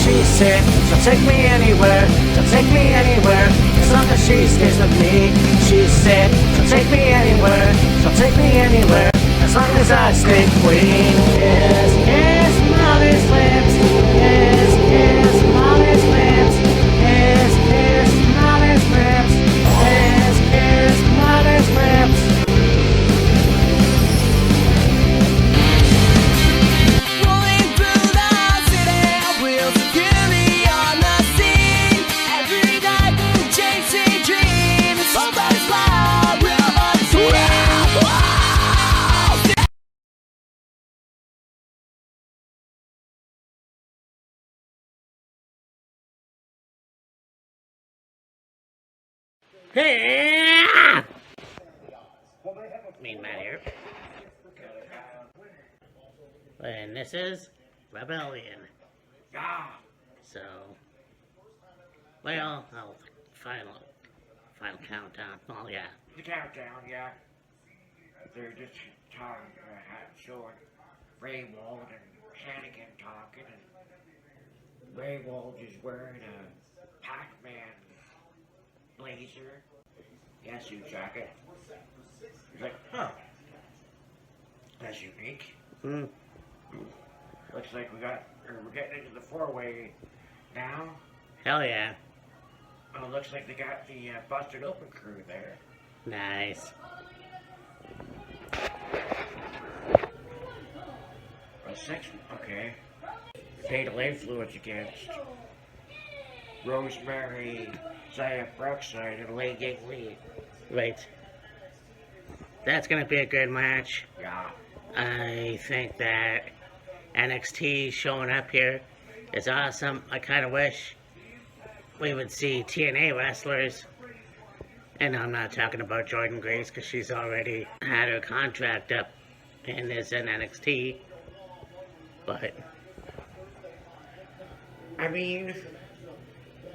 She said, she'll take me anywhere, she'll take me anywhere, as long as she stays with me. She said, she'll take me anywhere, she'll take me anywhere, as long as I stay queen. Yes, yes, Molly's lips. Yes, yes, Molly's lips. Yes, yes, Molly's lips. Yes, yes, Molly's lips. Rolling through the city, real security on the scene. Every night, chasing dreams. Somebody's loud, real unseen. Mean Matt here. And this is Rebellion. So, well, final countdown. Oh yeah. The countdown, yeah. They're just talking, showing Raywald and Hannigan talking, and Raywald is wearing a Pac-Man blazer, suit jacket. He's like, huh, that's unique. Looks like we're getting into the four-way now. Hell yeah. Oh, looks like they got the Busted Open crew there. Nice. A six, okay. Fatal Influence against Rosemary, Zaya Brookside, and Lei Ying Lee. Right. That's gonna be a good match. Yeah. I think that NXT showing up here is awesome. I kind of wish we would see TNA wrestlers. And I'm not talking about Jordan Grace because she's already had her contract up and is in NXT. But I mean,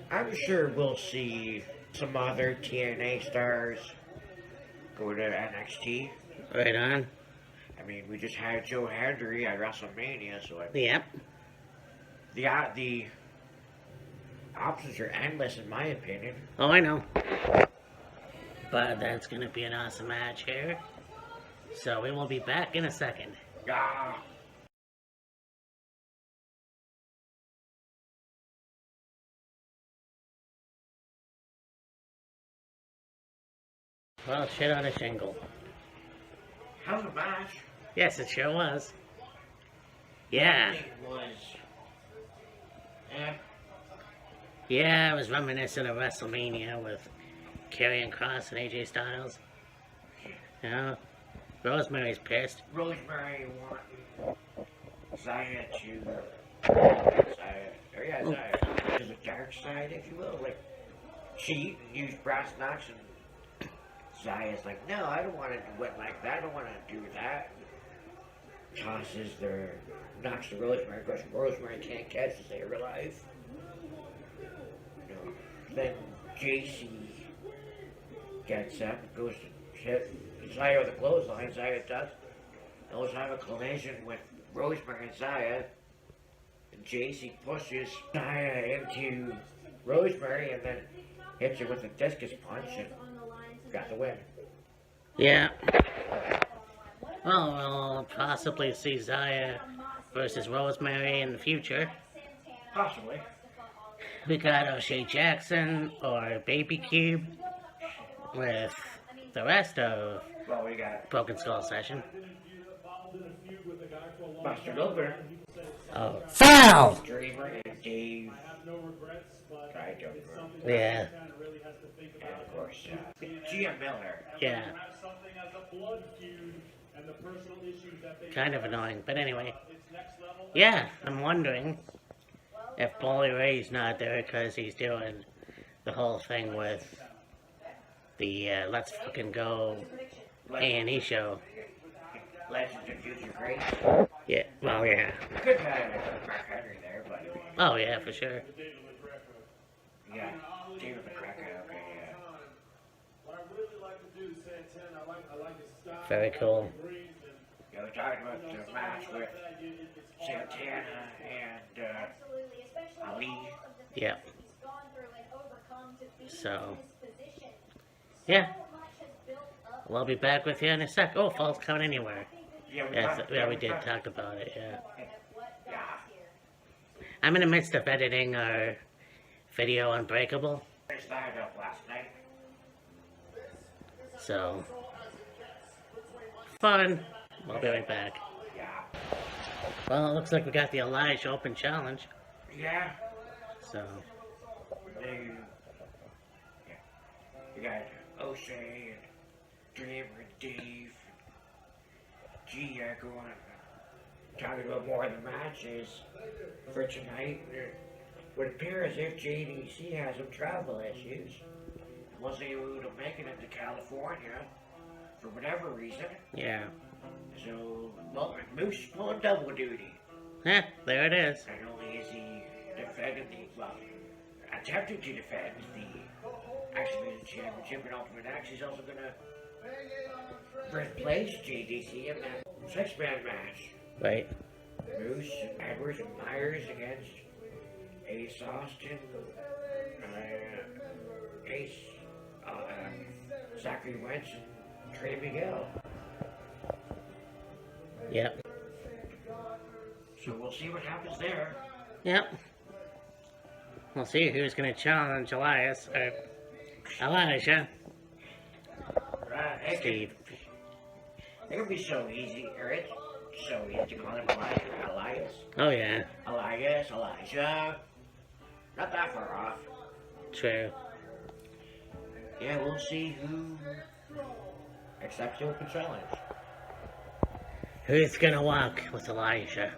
I'm sure we'll see some other TNA stars go to NXT. right on. I mean, we just had Joe Hendry at WrestleMania, so Yep. the options are endless in my opinion. Oh, I know. But that's going to be an awesome match here. So we will be back in a second. Yeah. Well, shit on a shingle. How's the match? Yes, it sure was. Yeah. It was. Yeah, I was reminiscent of WrestleMania with Karrion Kross and AJ Styles. You know, Rosemary's pissed. Rosemary wanted Zaya to the dark side, if you will, like cheat and use brass knucks, and Zaya's like, no, I don't want to do it like that. I don't want to do that. Tosses their knocks to Rosemary. Of course, Rosemary can't catch to save her life. You know, then JC gets up and goes to hit Zaya with a clothesline. Zaya does. Those have a collision with Rosemary and Zaya. And JC pushes Zaya into Rosemary and then hits her with a discus punch and got the win. Yeah. Well, we'll possibly see Zaya versus Rosemary in the future. Possibly. We got O'Shea Jackson or Baby Cube with the rest of Well, we got Broken Skull Session. Buster Goldberg, Oh, Foul! Dreamer, and Dave. I don't know. yeah. And of course, Gia Miller. Yeah. Kind of annoying, but anyway. Yeah, I'm wondering if Bully Ray's not there because he's doing the whole thing with the Let's Fucking Go A&E show. Legends of Future Grace. Yeah, well, yeah. Could have had Mark Henry there, but Oh, yeah, for sure. Yeah, David McCracken, okay, yeah. What I really like to do, Santana, I like his style. Very cool. Yeah, we talked about the match with Santana and Absolutely, especially Ali. all of the things Yeah. that he's gone through and overcome to be So, in this position. yeah. So much has built up. We'll be back with you in a sec. Oh, Fall's coming anywhere. Yeah, Yes, talked- yeah, we talked- did talk about it, yeah. What got Yeah. us here. I'm in the midst of editing our video Unbreakable, Finished that up last night. so fun. We'll be right back. Yeah. Well, it looks like we got the Elijah Open Challenge, Yeah. so They, yeah. We got O'Shea and Dreamer and Dave and Gia going talking about more of the matches for tonight. It would appear as if JDC has some travel issues and wasn't able to make it into California for whatever reason. yeah. So, well, Moose pulling double duty. There it is. Not only is he defending the, well, attempting to defend the X Division Championship in Ultimate X, he's also going to replace JDC in that six-man match. Right. Moose, Edwards, and Myers against Ace Austin, Ace, Zachary Wentz, and Trey Miguel. Yep. So we'll see what happens there. Yep. We'll see who's gonna challenge Elias or Elijah. It Steve. could be so easy, or it's so easy to call him Elias. Oh yeah. Elias, Elijah. Not that far off. True. Yeah, we'll see who accepts the open challenge. Who's gonna walk with Elijah?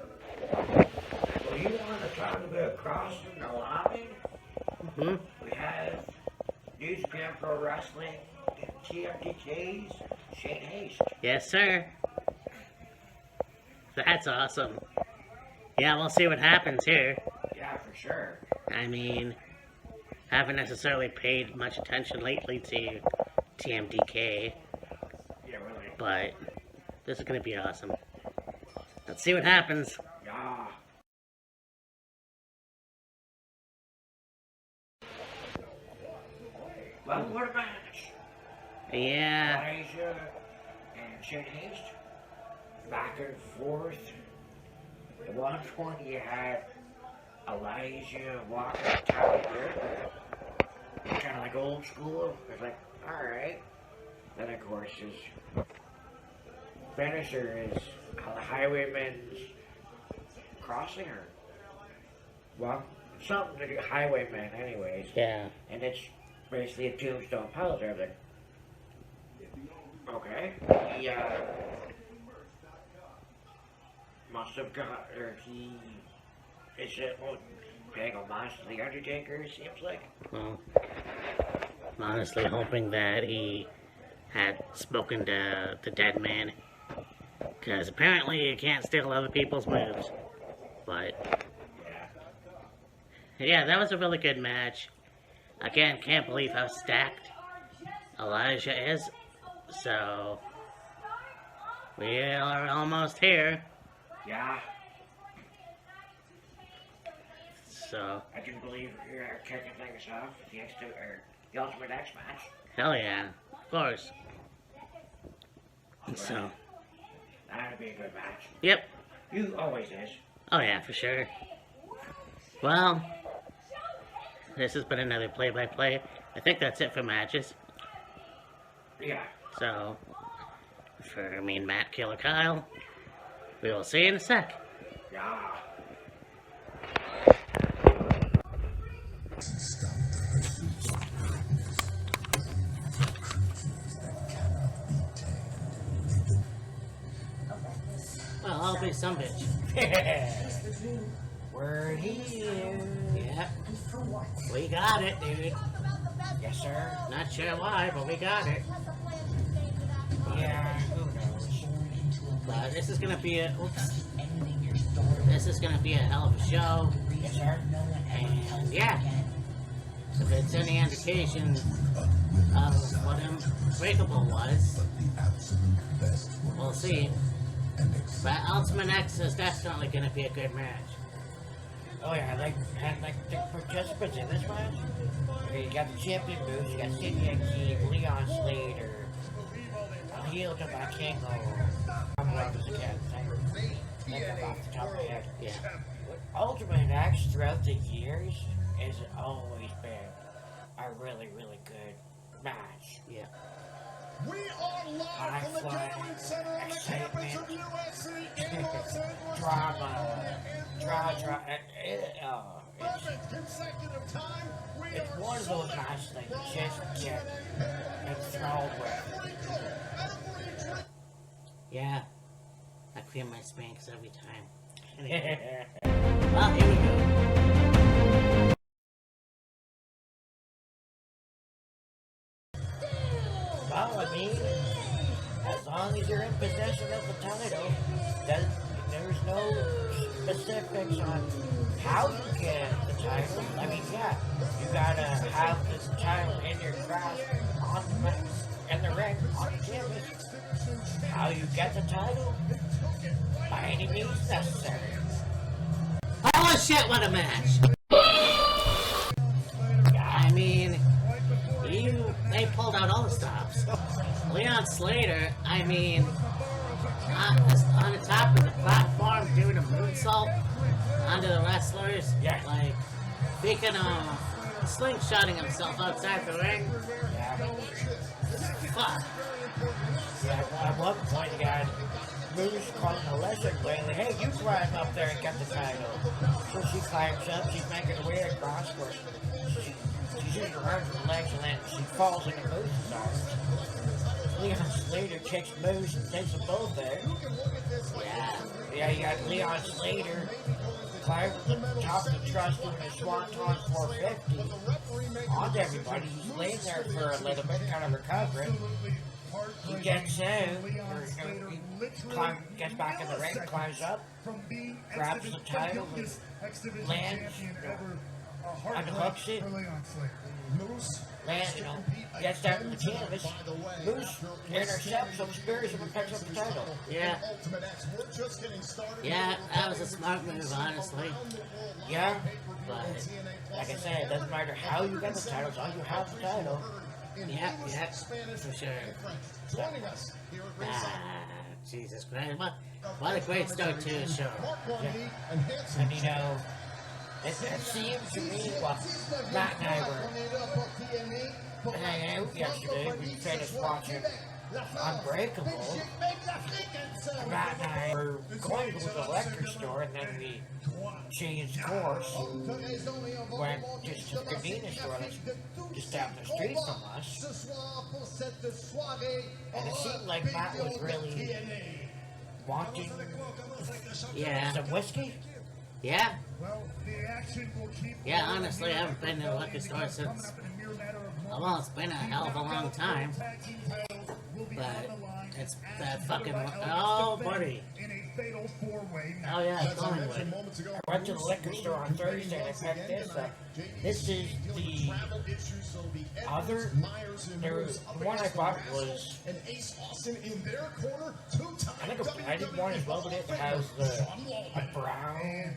Well, you want to talk about crossing the line? Hmm. We have New Japan Pro Wrestling, TMDK's Shane Haste. Yes, sir. That's awesome. Yeah, we'll see what happens here. Yeah, for sure. I mean, haven't necessarily paid much attention lately to TMDK, Yeah, really. but this is gonna be awesome. Let's see what happens. Yeah. Well, what a match. Yeah. Elijah and Shane Haste back and forth. At one point you had Elijah walking the tower, kind of like old school. It's like, alright. Then of course his finisher is how the Highwayman's crossing her. Well, something to do Highwayman anyways. Yeah. And it's basically a tombstone pile driver. Okay. He must have got, or he is it paying homage to the Undertaker, it seems like. Well, I'm honestly hoping that he had spoken to the dead man, because apparently you can't steal other people's moves. But yeah, that was a really good match. Again, can't believe how stacked Elijah is. So we are almost here. Yeah, So I do believe you're kicking things off with the Ultimate X match. hell yeah, of course. So That'd be a good match. yep. You always is. Oh yeah, for sure. Well, this has been another play-by-play. I think that's it for matches. Yeah. So, for me and Matt, Killer Kyle, we will see you in a sec. Yeah. Well, I'll be some bitch. We're here. Yeah. We got it, dude. Yes, sir. Not sure why, but we got it. Yeah, who knows? But this is gonna be a, oops. This is gonna be a hell of a show. Yes, sir. And yeah, if it's any indication of what Unbreakable was, we'll see. But Ultimate X is definitely going to be a good match. Oh yeah, like the participants in this match. Okay, you got the champion moves, you got Cynthia King, Leon Slater, healed by King I'm Rob as a cat. Think of off the top of my head. Yeah. Ultimate X throughout the years has always been a really, really good match. Yeah. We are live from the Gathering Center on the campus of USC in Los Angeles. Drama. Seventh consecutive time, we It's are one of those matches that you just get enthralled with. Yeah. I clear my spanks every time. Anyway. Well, here we go. Well, I mean, as long as you're in possession of the title, there's no specifics on how you get the title. I mean, yeah, you gotta have this title in your grasp in the ring on the canvas. How you get the title? By any means necessary. Holy shit, what a match! I mean, they pulled out all the stops. Leon Slater, I mean, on the top of the platform doing a moonsault onto the wrestlers. Yeah. Like, speaking of slingshotting himself outside the ring. Yeah. Fuck. Yeah, at one point you got Moose calling Alexa going, hey, you climb up there and get the title. So she climbs up, she's making her way across where she's using her arms and legs and then she falls into Moose's arms. Leon Slater kicks Moose and takes them both there. Yeah, you got Leon Slater climbing to the top of the truss doing a Swanton 450 onto everybody. He's laying there for a little bit, kind of recovering. He gets out, gets back in the ring, climbs up, grabs the title, lands, unhooks it, lands, gets down to the canvas, Moose intercepts him, spears him, and picks up the title. Yeah. Yeah, that was a smart move, honestly. Yeah, But, like I said, it doesn't matter how you get the title, as long as you have the title. yeah, for sure. Jesus Christ. What a great start to the show. And you know, it seems to me, well, Matt and I were hanging out yesterday, we finished watching Unbreakable. Matt and I were going to the liquor store and then we changed course, went just to the convenience store that's just down the street from us. And it seemed like Matt was really wanting some whiskey. Yeah. Yeah, honestly, I haven't been to a liquor store since, well, it's been a hell of a long time. But it's that fucking, oh, buddy. Oh, yeah, Collingwood. I went to the liquor store on Thursday and I picked this up. This is the other, the one I bought was, I think I did one as well, but it has a brown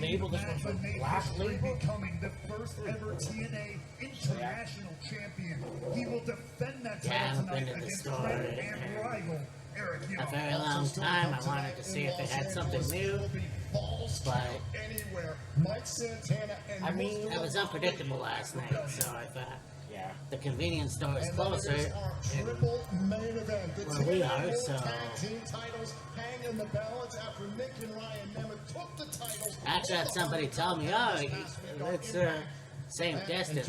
label. This one's a black label. Becoming the first ever TNA International Champion. He will defend that Yeah, title I've been tonight to the against store friend and rival Eric Young. a very long time. I wanted to see if they had something new, but I mean, it was unpredictable last night, so I thought yeah. the convenience store is closer where we are, so actually had somebody tell me, oh, it's same distance.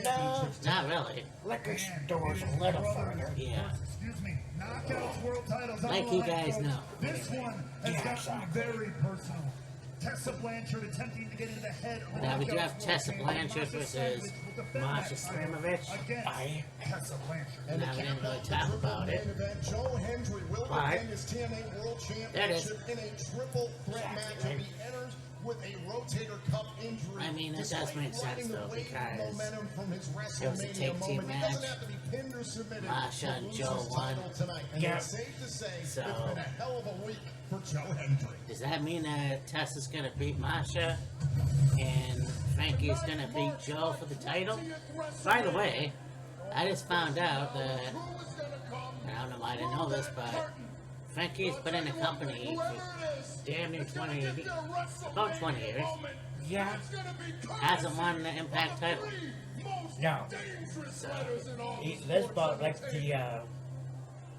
No, not really. Liquor store's a little further. Yeah. Excuse me, Knockouts World Titles. Like you guys know. This one has gotten very personal. Tessa Blanchard attempting to get into the head of Now we do have Tessa Blanchard versus Masha Slamovich. I Tessa Blanchard. Now we didn't really talk about it. Joe Hendry will But defend his TNA World there it is. Championship in a triple threat match. If he enters with a rotator cuff injury. I mean, it does Despite make sense, riding the though, wave of because momentum from his it was a WrestleMania tag team moment, he doesn't match. have to be pinned or submitted Masha to and lose Joe his won. title tonight. And Yeah. it's safe to say So- it's been a hell of a week for Joe Hendry. Does that mean that Tess is gonna beat Masha and Frankie's gonna beat Joe for the title? By the way, I just found out that, I don't know why I didn't know this, but Frankie's been in the company for damn near 20, about 20 years. Yeah. Hasn't won the Impact title. No. This belt, like the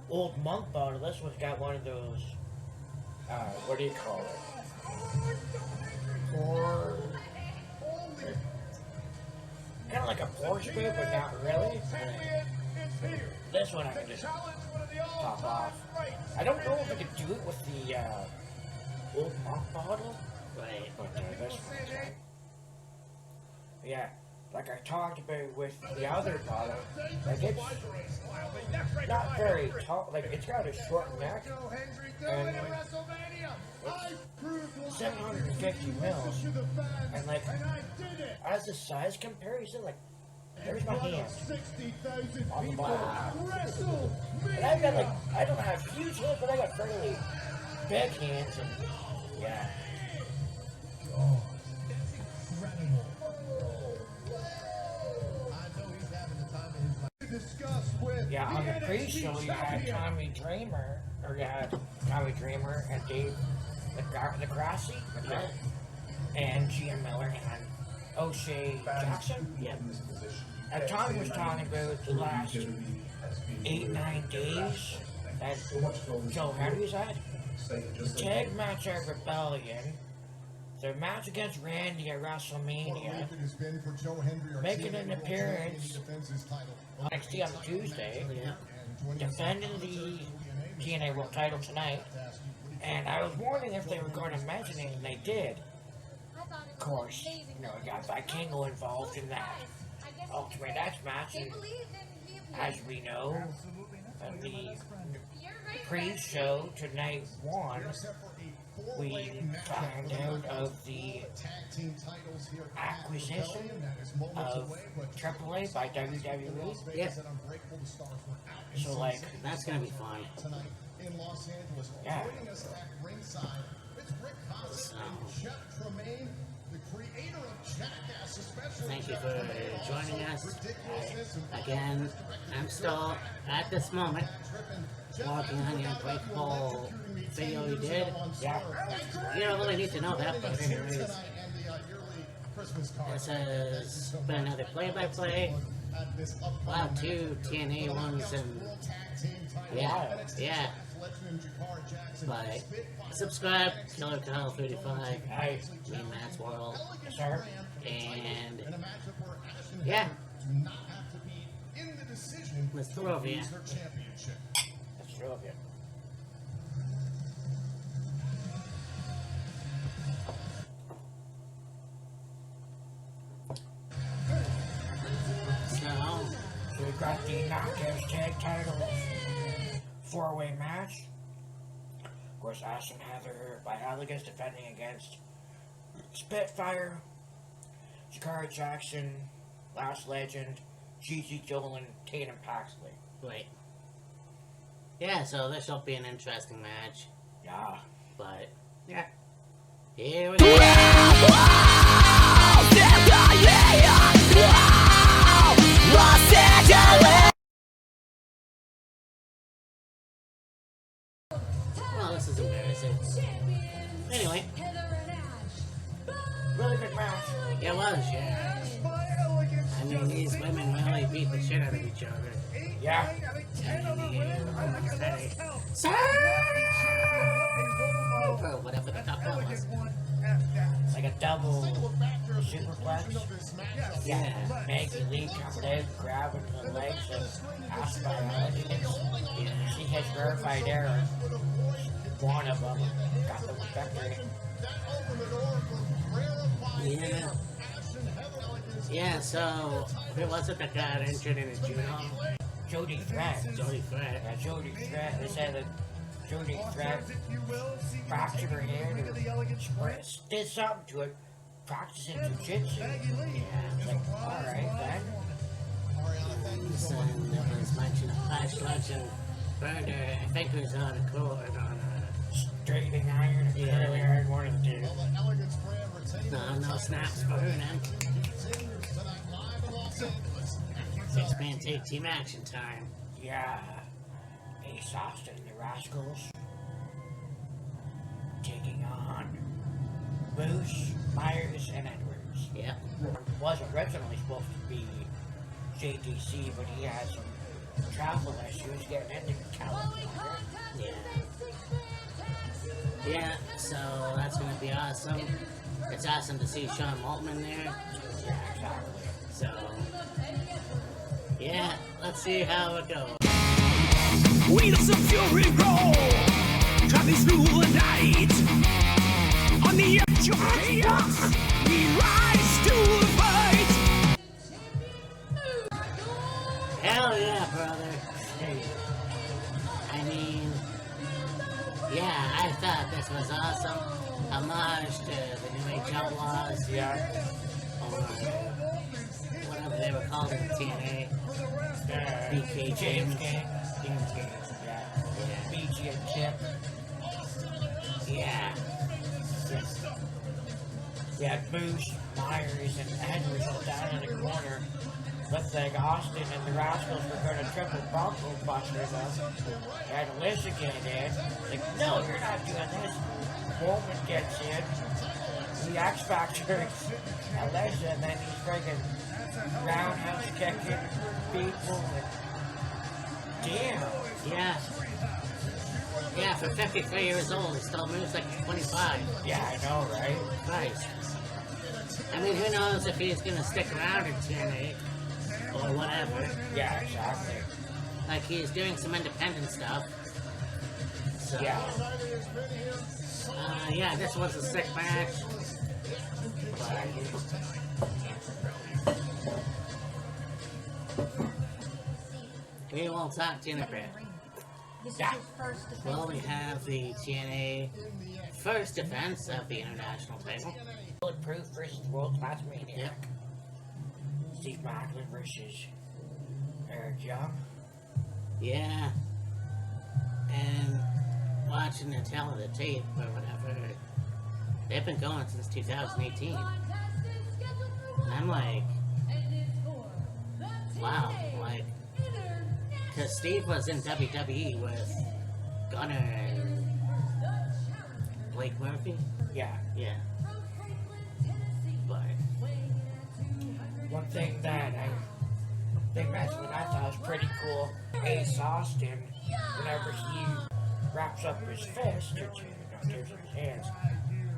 old monk bottle, this one's got one of those, what do you call it? Or kind of like a force screw, but not really. This one I can just pop off. I don't know if I could do it with the old monk bottle, Right. but this one's right. Yeah, like I talked about with the other bottle, like it's not very tall, like it's got a short neck, and 750 mils, and like, as a size comparison, like, there's my hand on the bottom. And I've got like, I don't have huge hands, but I got fairly big hands, and yeah. Yeah, on the pre-show you had Tommy Dreamer and Dave Degrassi, and Gian Miller and O'Shea Jackson. Yep. And Tommy was talking about the last 8-9 days that Joe Hendry's had. The tag match at Rebellion, the match against Randy at WrestleMania, making an appearance on NXT on Tuesday, Yeah. defending the TNA World title tonight, and I was wondering if they were going to mention it, and they did. Of course, you know, we got Vikingo involved in that Ultimate X match, and as we know, the pre-show to night one, we found out of the acquisition of AAA by WWE. Yep. So, like, That's gonna be fun. yeah. So, thank you for joining us. Again, I'm still, at this moment, working on the Unbreakable video you did. Yeah. You don't really need to know that, but anyways, this has been another play-by-play. Wow, 2 TNA ones, and yeah. But subscribe, Killer Kyle 35, Hey, me and Matt's World, sir. and yeah, let's throw over here. That's true of you. So, So we've got the Knockouts Tag Titles 4-way match. Of course, Ashton Heather by Elegance defending against Spitfire, Jakara Jackson, Last Legend, Gigi Dolan, Tatum Paxley. wait. Yeah, so this will be an interesting match, Yeah. but yeah. Here we go. Well, this is embarrassing. Anyway, Really good match. it was, yeah. I mean, these women really beat the shit out of each other. Yeah. Or whatever the fuck that was. Like a double superplex. Yeah. Maggie Lee comes in, grabbing the legs and asked by Elegance. Yeah. She has verified error. One of them got the victory. Yeah. Yeah, so who was it that got injured in a judo? Jody Threat. Jody Threat. Yeah, Jody Threat. They said that shooting threat, fractured her hand, or did something to it, practicing jujitsu. Yeah, it's like, alright then. So there was mention of Flash Legend burned her fingers on a cord on a Straightening iron, or curling iron, one of the two. no snaps burning. 6-man tag team action time. Yeah. Ace Austin and the Rascals taking on Moose, Myers, and Edwards. Yep. Was originally supposed to be JDC, but he had some travel issues getting into California. Yeah, so that's gonna be awesome. It's awesome to see Sean Waltman there. Yeah, exactly. So, yeah, let's see how it goes. Wheels of fury roll, traveling through the night. On the edge of chaos, we rise to the fight. Hell yeah, brother. I mean, yeah, I thought this was awesome. Homage to the New Age Outlaws, Yeah. or whatever they were called in TNA. BK James James. Gang. James Gang. Yeah. BG and Chip. Yeah. Yeah, Moose, Myers, and Edwards all down in the corner. Looked like Austin and the Rascals were going to triple Bronco Busters up. They had Alyssa get in. Like, no, you're not doing this. Bowman gets in. The X Factor, Alyssa, and then he's freaking roundhouse kicking people. And damn. Yeah. Yeah, for 53 years old, he still moves like 25. Yeah, I know, right? Christ. I mean, who knows if he's gonna stick around in TNA or whatever. Yeah, exactly. Like, he's doing some independent stuff. So, Yeah. Yeah, this was a sick match. We will talk to you in a bit. Yeah. Well, we have the TNA first defense of the international title. Bulletproof versus World Class Maniac. Yep. Steve Macklin versus Eric Young. Yeah. And watching the tail of the tape or whatever, they've been going since 2018. And I'm like, wow, like, because Steve was in WWE with Gunner and Blake Murphy. Yeah. Yeah. But, One thing that I think that's what I thought was pretty cool. Ace Austin, whenever he wraps up his fist or two, gives him his hands,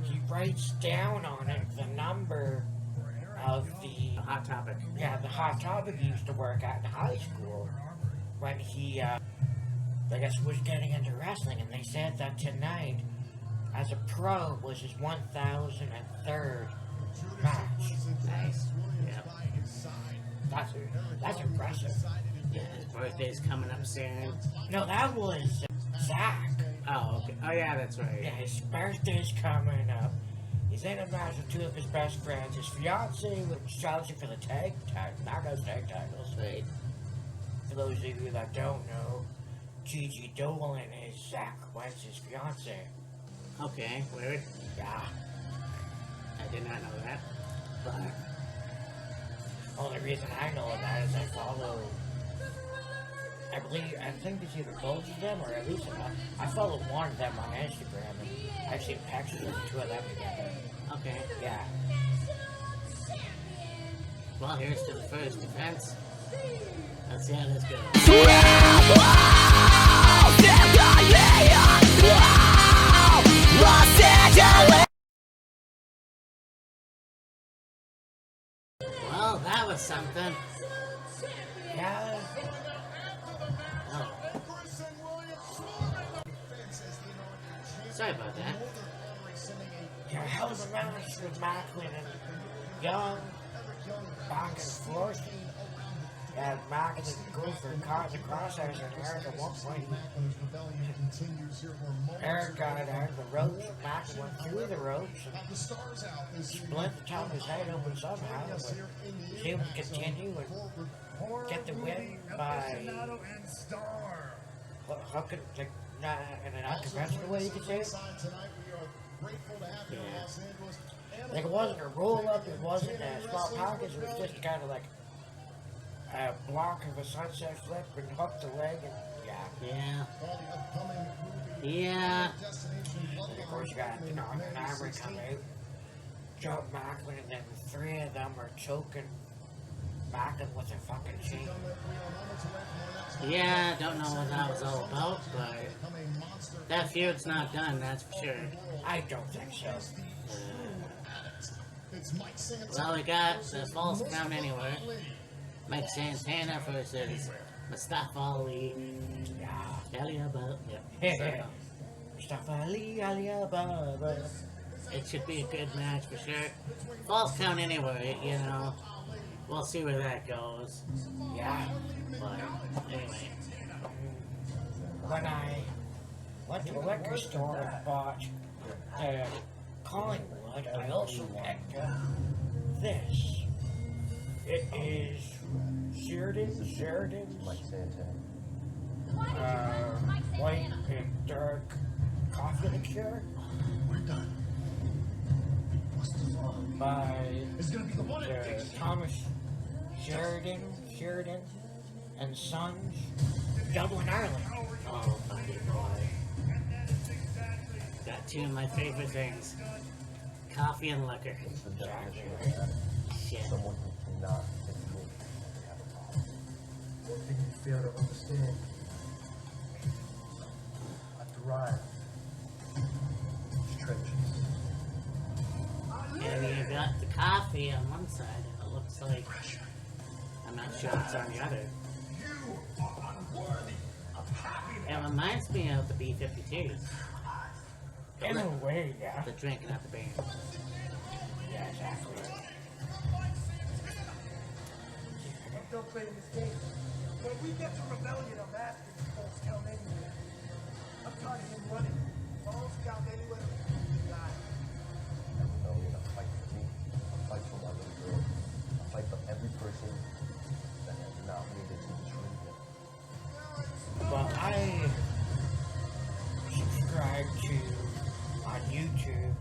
he writes down on it the number of the Hot Topic. Yeah, the Hot Topic he used to work at in high school when he, I guess, was getting into wrestling, and they said that tonight, as a pro, was his 1,003rd match. Nice. Yeah. That's impressive. Yeah, his birthday's coming up soon. No, that was Zach. Oh, okay. Oh, yeah, that's right. Yeah, his birthday's coming up. He's in a match with two of his best friends. His fiance was challenging for the Knockouts tag titles. Right. For those of you that don't know, Gigi Dolan is Zach Wentz's fiance. Okay, weird. Yeah. I did not know that. But, Only reason I know of that is I follow. I think it's either both of them or at least I follow one of them on Instagram, and I've seen pictures of the two of them together. okay. Yeah. Well, here's to the first defense. Let's see how this goes. Well, that was something. Yeah. Oh. Sorry about that. Yeah, hell of a match with Macklin and Young, back and forth. Yeah, Mac and Goldberg caught the crosshairs and Eric at one point. Eric got out of the ropes, and Mac went through the ropes and split the top of his head open somehow. But he would continue and get the win by hooking, like, not in an unconventional way, you could say it. Like, it wasn't a roll up, it wasn't a small package, it was just kind of like a block of a sunset flip and hook the leg and Yeah. Yeah. and of course you got, you know, an Ivory come out, Joe Macklin, and then three of them are choking Macklin with a fucking chain. Yeah, don't know what that was all about, but that feud's not done, that's for sure. I don't think so. Well, we got the Falls Count Anywhere. Mike Santana versus Mustafa Ali. Yeah. Ali Ababa. Yeah. Mustafa Ali, Ali Ababa. It should be a good match for sure. Falls Count Anywhere, you know. We'll see where that goes. Yeah. But anyway. When I went to the liquor store and bought Collingwood, I also picked up this. It is Sheridan's white and dark coffee liqueur by Thomas Sheridan and Sons, Dublin, Ireland. Oh, buddy boy. Got two of my favorite things. Coffee and liquor. Shit. Someone who cannot control they have a problem. One thing you fail to understand. I thrive. These trenches. And you got the coffee on one side, and it looks like, I'm not sure what's on the other. It reminds me of the B-52s. In a way, yeah. The drinking at the band. Yeah, exactly. Don't play this game. When we get to rebellion, I'm asking Falls Count Anywhere. I'm tired of him running. Falls Count Anywhere. Lie. Rebellion, I fight for me. I fight for my little girl. I fight for every person that has not made it to this room yet. Well, I subscribe to on YouTube.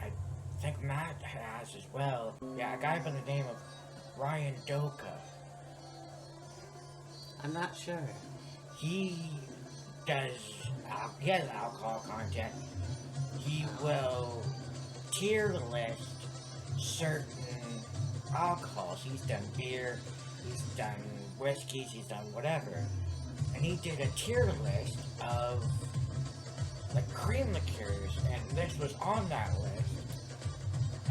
I think Matt has as well. Yeah, a guy by the name of Ryan Doka. I'm not sure. He does. He has alcohol content. He will tier list certain alcohols. He's done beer. He's done whiskeys. He's done whatever. And he did a tier list of like cream liqueurs, and this was on that list.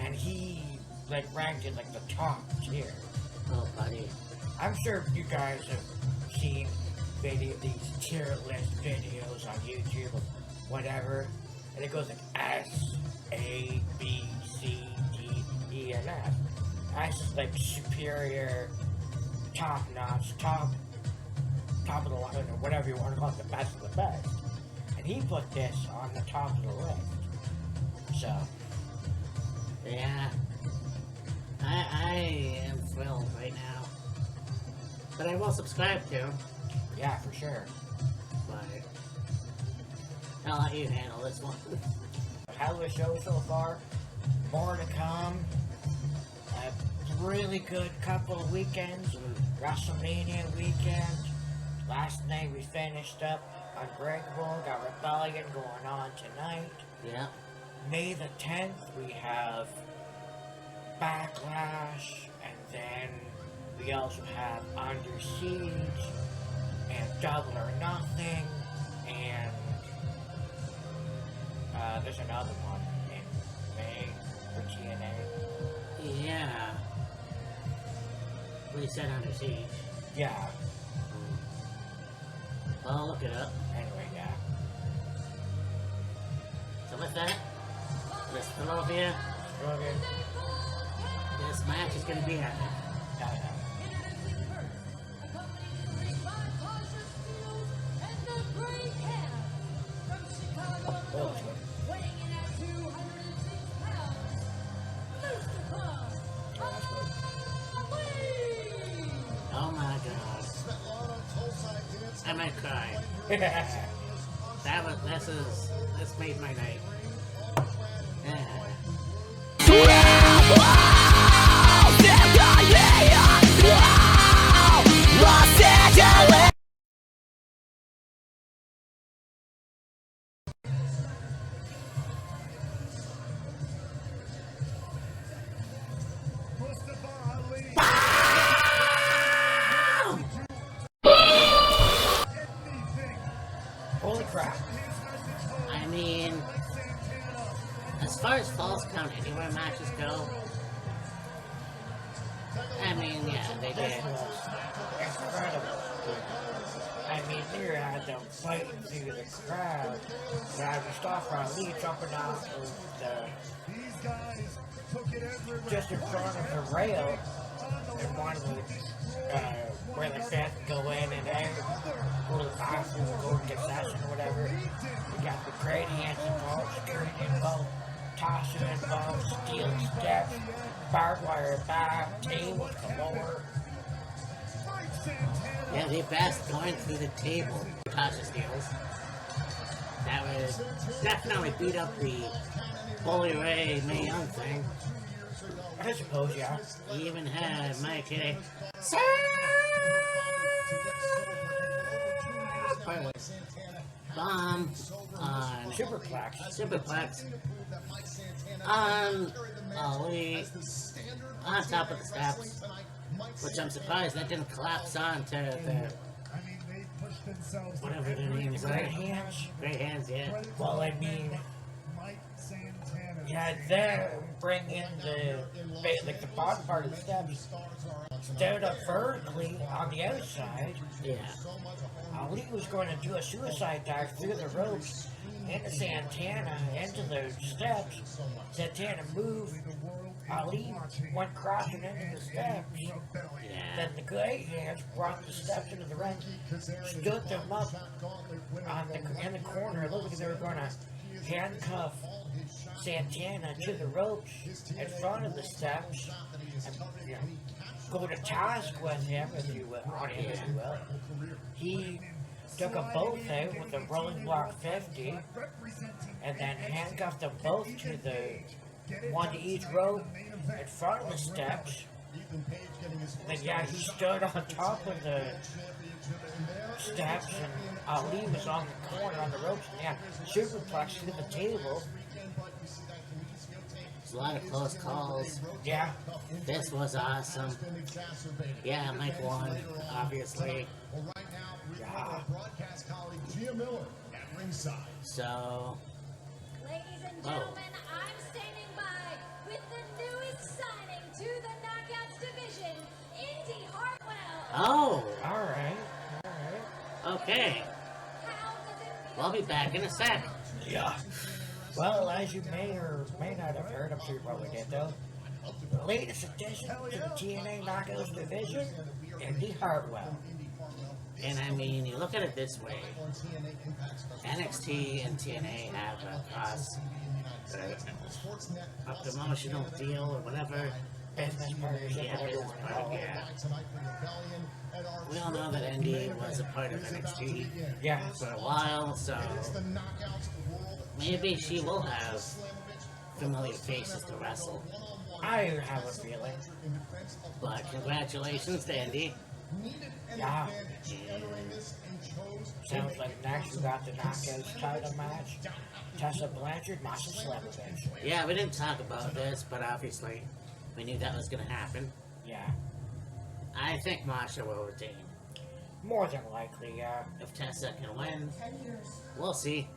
And he like ranked it like the top tier. Oh, buddy. I'm sure you guys have seen these tier list videos on YouTube of whatever, and it goes like S, A, B, C, D, E, and F. S is like superior, top notch, top of the line, or whatever you want to call it, the best of the best. And he put this on the top of the list. So, Yeah. I am thrilled right now. But I will subscribe to him. yeah, for sure. But I'll let you handle this one. Hell of a show so far. More to come. A really good couple of weekends. WrestleMania weekend. Last night we finished up Unbreakable. Got Rebellion going on tonight. Yeah. May the 10th we have Backlash. And then we also have Under Siege. And Double or Nothing. And there's another one in May for TNA. Yeah. We said Under Siege. Yeah, Well, I'll look it up. anyway, yeah. So with that, let's throw up here. Okay. This match is gonna be happening. Yeah, yeah. Well, it's good. Weighing in at 206 pounds, Mustafa Ali! Oh my god. I might cry. This made my night. Yeah. Mustafa Ali. Anything. Holy crap. I mean, as far as Falls Count Anywhere matches go, I mean, yeah, they This did. was incredible. I mean, they had them fighting through the crowd. And I was off Ali jumping off of These guys took it everywhere. just in front of the rail. And one was where the fans go in and out, go to the bathroom, go to get session or whatever. We got the great hands involved, security involved, tossing involved, steel steps, barbed wire back, tables galore. Yeah, they passed going through the table. Tasha Steels. That would definitely beat up the Bully Ray Mae Young thing. I suppose, yeah. He even had Mike hit a bomb on Superplex on Ali on top of the steps, which I'm surprised that didn't collapse onto the I mean, they pushed themselves. whatever their name is. Great hands. Great hands, yeah. Well, I mean, Mike Santana. yeah, then bring in like the bottom part of the steps, stood up vertically on the outside. Yeah. Ali was going to do a suicide dive through the ropes into Santana, into the steps. Santana moved. Ali went crashing into the steps. Yeah. Then the great hands brought the steps into the ring, stood them up in the corner. Looked like they were going to handcuff Santana to the ropes in front of the steps and go to task with him, if you will, on him, if you will. He took them both out with a rolling block 50 and then handcuffed them both to the one to each rope in front of the steps. And yeah, he stood on top of the steps and Ali was on the corner on the ropes and yeah, superplex to the table. There's a lot of close calls. Yeah. This was awesome. Yeah, Mike won, obviously. Yeah. So, Ladies and gentlemen, I'm standing by with the newest signing to the Knockouts division, Indy Hartwell. oh, Alright. okay. How does it feel? We'll be back in a sec. Yeah. Well, as you may or may not have heard, I'm sure you probably did though, the latest addition to the TNA Knockouts division, Indy Hartwell. And I mean, you look at it this way. NXT and TNA have a promotional deal or whatever. Business partnership, Yeah, whatever you business want to call partner, it. yeah. We all know that Indy was a part of NXT Yeah. for a while, so maybe she will have familiar faces to wrestle. I have a feeling. But congratulations to Indy. Yeah. And Sounds like next we got the Knockouts title match. Tessa Blanchard, Masha Slamovich. yeah, we didn't talk about this, but obviously we knew that was going to happen. Yeah. I think Masha will retain. More than likely, yeah. If Tessa can win, we'll see.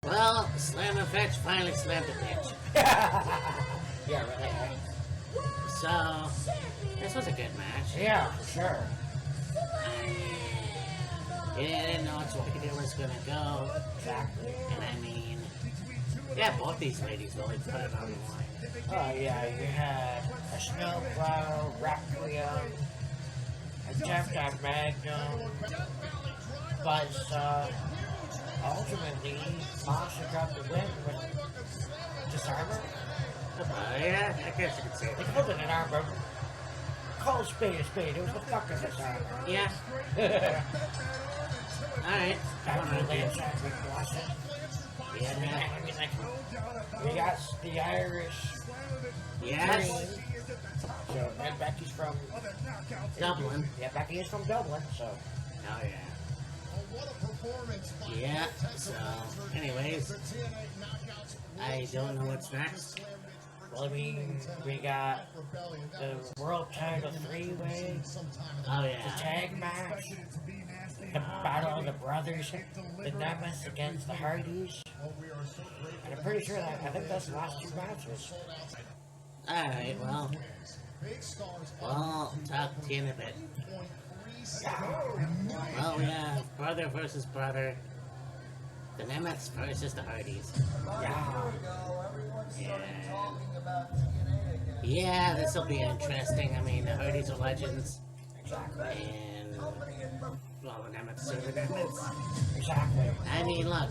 Well, Slam and Fetch finally slammed a bitch. Yeah, right. So, this was a good match. Yeah, for sure. You didn't know which way it was gonna go. Exactly. And I mean, Yeah, both these ladies really put it on the line. Oh yeah, you had a Snowplow, Requiem, a Death at Magnum, but ultimately, Masha got the win with Disarmer. Yeah, I guess you could say It that. wasn't an arm, but call a spade a spade. It was the fucking Disarmer. Yeah. Alright. That was really inside Rick Watson. Yeah. I mean, like, we got the Irish Yes. Dream. So, and Becky's from Dublin. Yeah, Becky is from Dublin, so. Oh yeah. Yeah, so, anyways, I don't know what's next. Well, I mean, we got the world title three-way, Oh the yeah. tag match, the battle of the brothers, the Nemesis against the Hardys. And I'm pretty sure that, I think that's the last two matches. Alright, well, talk to you in a bit. Well, we have brother versus brother, the Nemesis versus the Hardys. Yeah. Yeah, this will be interesting. I mean, the Hardys are legends. Exactly. And, well, the Nemesis are the Nemesis. Exactly. I mean, look,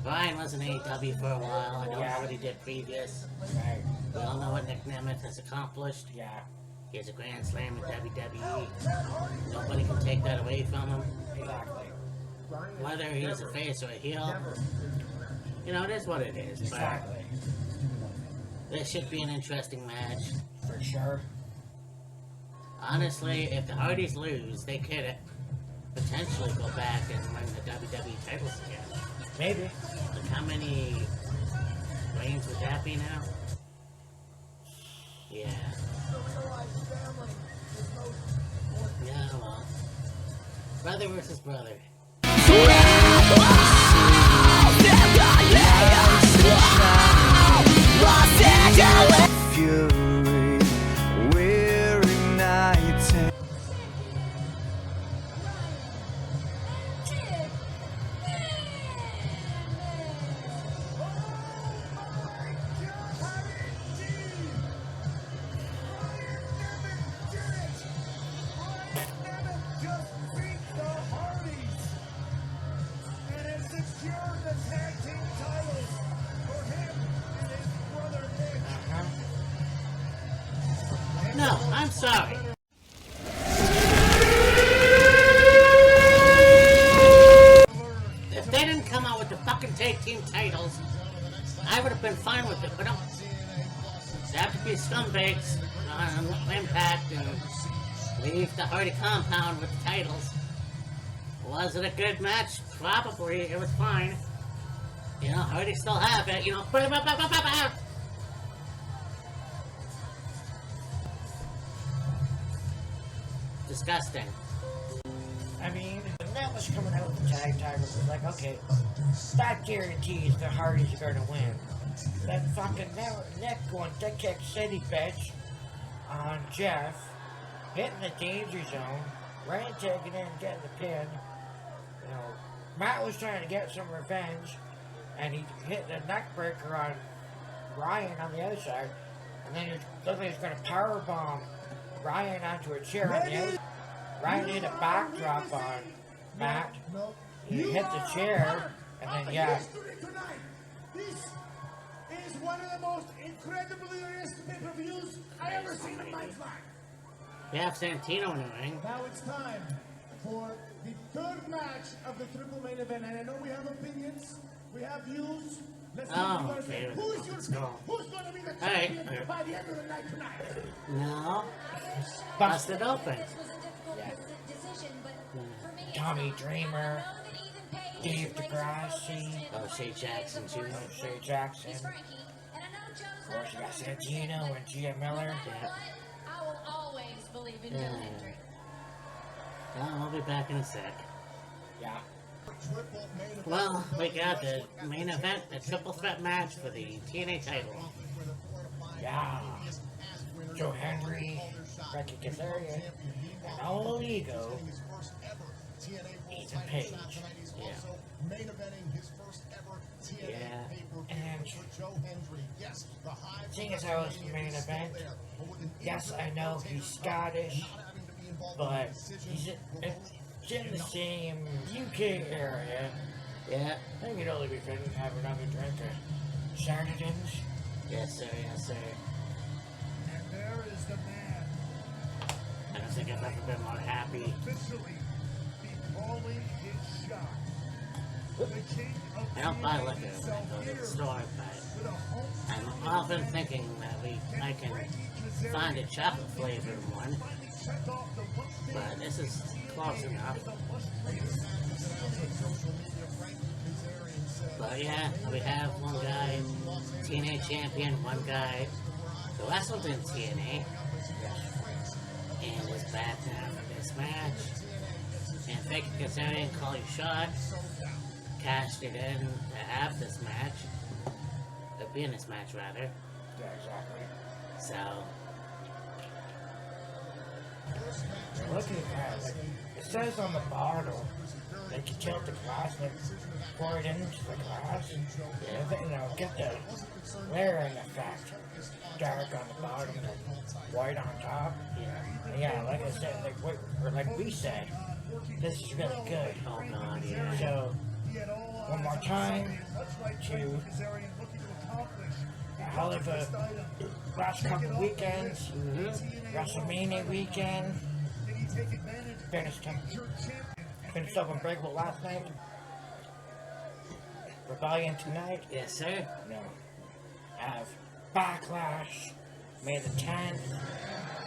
Brian was in AEW for a while. I don't know what he did previous. Right. We all know what Nick Nemeth has accomplished. Yeah. He has a Grand Slam in WWE. Nobody can take that away from him. Exactly. Whether he's a face or a heel, you know, it is what it is. But Exactly. this should be an interesting match. For sure. Honestly, if the Hardys lose, they could potentially go back and win the WWE titles again. Maybe. Like, how many reigns would that be now? Yeah. Yeah, well. Brother versus brother. Fury, we're igniting. No, I'm sorry. If they didn't come out with the fucking tag team titles, I would have been fine with it, but no. They have to be scumbags on Impact and leave the Hardy compound with the titles. Was it a good match? Probably. It was fine. You know, Hardy still have it, you know. Disgusting. I mean, when that was coming out with the tag titles, it was like, okay, that guarantees the Hardys are going to win. That fucking Nick going dick kick city bitch on Jeff, hitting the danger zone, Ryan taking in and getting the pin. You know, Matt was trying to get some revenge, and he hit the neck breaker on Ryan on the other side, and then he looked like he was going to powerbomb Ryan onto a chair on the outside. Ryan did a backdrop on Matt. He hit the chair, and then, yeah. This is one of the most incredibly realistic pay-per-views I ever seen in my life. We have Santino in the ring. Now it's time for the third match of the triple main event, and I know we have opinions, we have views. Let's see Oh, what you guys okay. think. Who's your Let's pick? go. Who's going to be the Alright, champion alright. by the end of the night tonight? No. Busted open. Tommy Dreamer, Dave DeGrassi, O'Shea Jackson Jr. O'Shea Jackson. Of course, you got Santino and Gia Miller. Yeah. I will always believe in your Yeah. victory. Well, I'll be back in a sec. Yeah. Well, we got the main event, the triple threat match for the TNA title. Yeah. Joe Henry, Becky Kazarian, and All Ego, Ethan Page. Yeah. Main eventing his first ever Yeah. And seeing as how it's the main event, yes, I know he's Scottish, but it's in the same UK area. Yeah. I think it'd only be good to have another drink of Sardians. Yes, sir. Yes, sir. And there is the man I don't think I've ever been more happy. officially be calling his shot. The king of I don't buy TNA liquor when I go to the himself store, here but with a home I'm often thinking that I can find a chocolate flavored one. check off the must But this is close enough. But yeah, we have one guy, TNA champion, one guy who wrestled in TNA and is back now for this match. And Frankie Kazarian, Call Your Shot, cashed it in to have this match. To be in this match, rather. Yeah, exactly. So, Looking at it, it says on the bottle that you tilt the glass and pour it into the glass. Get the layering effect. Dark on the bottom and white on top. Yeah, like I said, like we said, this is really good. oh god, yeah. So, one more time to a hell of a last couple of weekends. WrestleMania weekend. Finished up Unbreakable last night. Rebellion tonight. Yes, sir. No. Have Backlash May the 10th.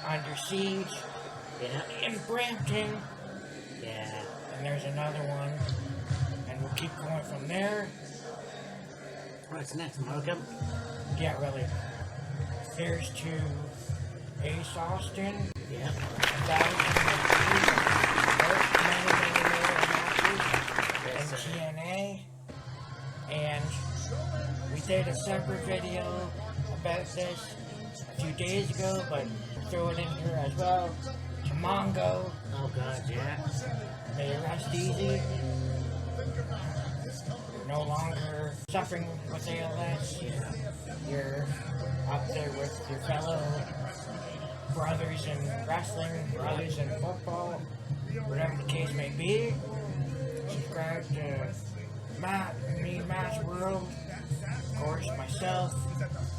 Under Siege Yeah. in Brampton. Yeah. And there's another one. And we'll keep going from there. What's next, Markham? Yeah, really. Here's to Ace Austin. Yep. And TNA. And we did a separate video about this a few days ago, but throw it in here as well. To Mongo. Oh god, yeah. May you rest easy. You're no longer suffering with ALS. You're up there with your fellow brothers in wrestling, brothers in football, whatever the case may be. Subscribe to Matt's World. Of course, myself,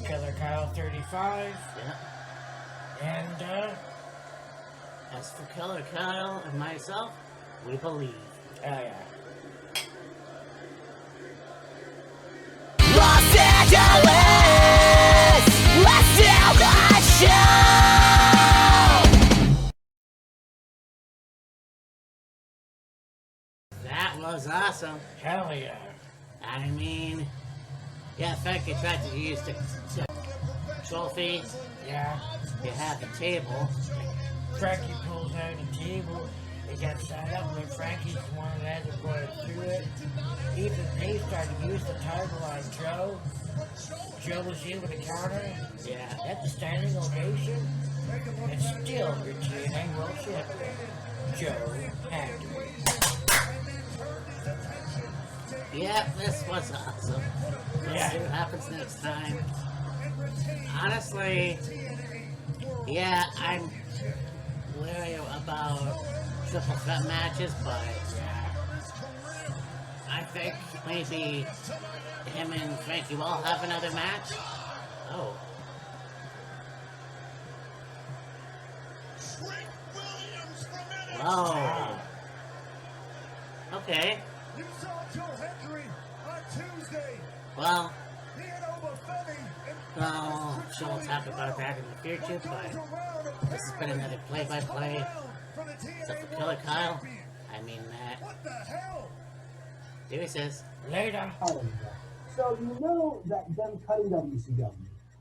Killer Kyle 35. Yeah. And, As for Killer Kyle and myself, we believe. yeah. Los Angeles, let's do the show. That was awesome. Hell yeah. I mean, yeah, Frankie tried to use the trophy. Yeah. You have the table. Frankie pulls out a table. It got set up when Frankie's the one that had to put it through it. Even they started to use the title on Joe. Joe was able to counter. Yeah. That's a standing ovation. And still your TNA World Champion, Joe Hendry. Yeah, this was awesome. Let's Yeah. see what happens next time. Honestly, yeah, I'm wary about triple threat matches, but I think maybe him and Frankie will have another match. Oh. Whoa. Okay. You saw Joe Hendry on Tuesday. Well, He had over 30 well, sure we'll talk about that in the future, but this has been another play-by-play. So for Killer Kyle, I mean Matt. What the hell? Deuces. Later. So you know that them cutting WCW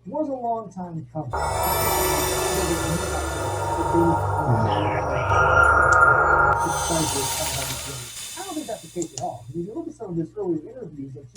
was a long time coming. I don't think that's the case at all. If you look at some of his earlier interviews that